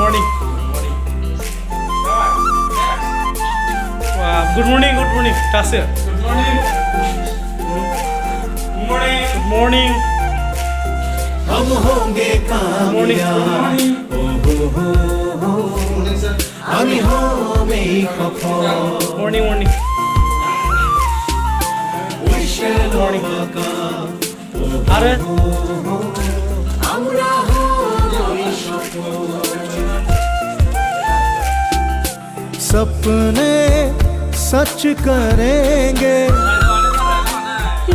morning. Good morning. Tasir. Good morning. Good morning. Good morning. हम होंगे कामयाब हम हो में खफा Morning. morning अरे আমরা হই सपने सच करेंगे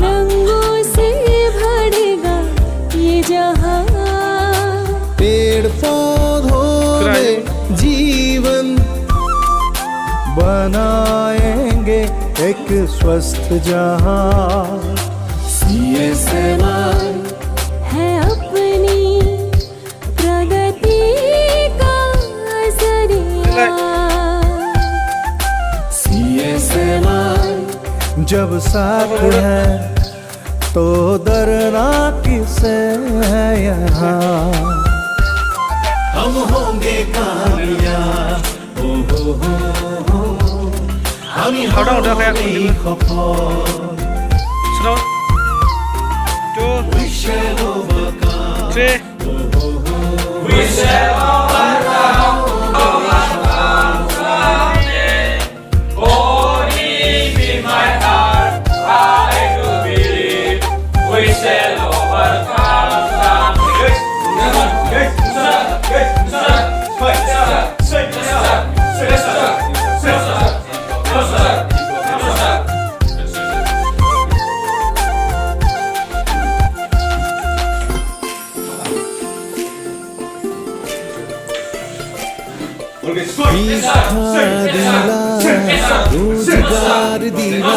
रंगों से भरेगा ये जहां पेड़ पौधों में जीवन बनाएंगे एक स्वस्थ जहां CSMI है अपनी प्रगति का जरिया CSMI जब साथ है तो डरना किसे है यहाँ हम होंगे कामयाब हम ही उठा kayak होंगे खफा Slow. 2, 3. We shall overcome. Holy be my heart, I do believe. We shall overcome. रोजगार दिला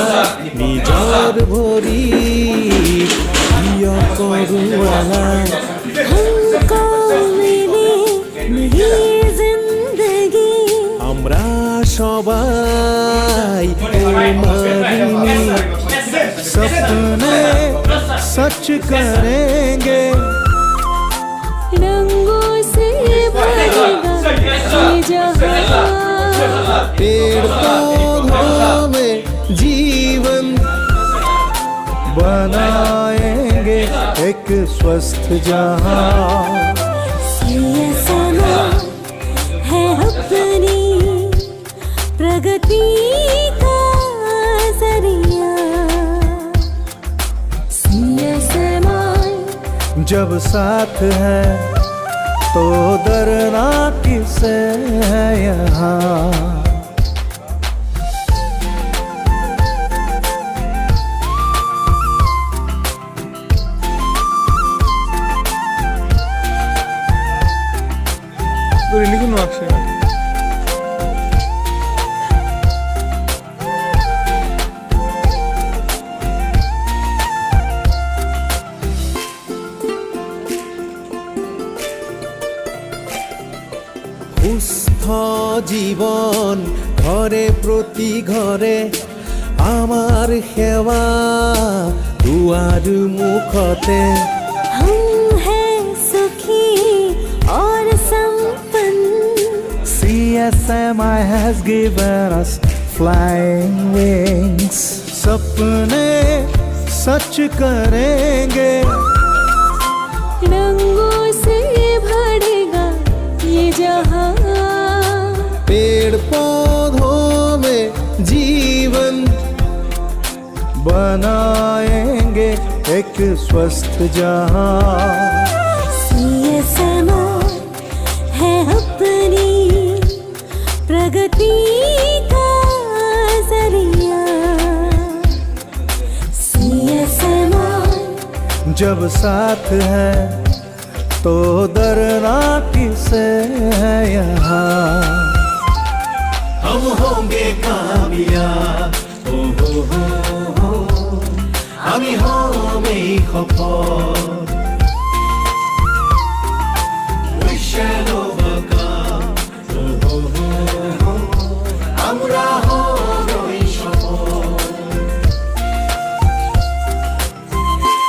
निजार भरी यो करुवाला हमको मिली नई जिंदगी আমরা সবাই তোমারি सपने सच करेंगे रंगों से भरेगा ये जहां पेड़ पौधों में जीवन बनाएंगे एक स्वस्थ जहां CSMI है अपनी प्रगति का जरिया CSMI जब साथ है तो डरना किसे है यहाँ Ini kan maksudnya. সুস্থ জীবন ঘরে প্রতি ঘরে আমার সেৱা দুৱাৰ মুখতে हम हैं सुखी और संपन्न CSMI has given us flying wings सपने सच करेंगे रंगों से भरेगा ये जहां पेड़ पौधों में जीवन बनाएंगे एक स्वस्थ जहां CSMI है अपनी प्रगति का जरिया CSMI जब साथ है तो डरना किसे है यहाँ हम होंगे कामयाब हम ही हो में खफा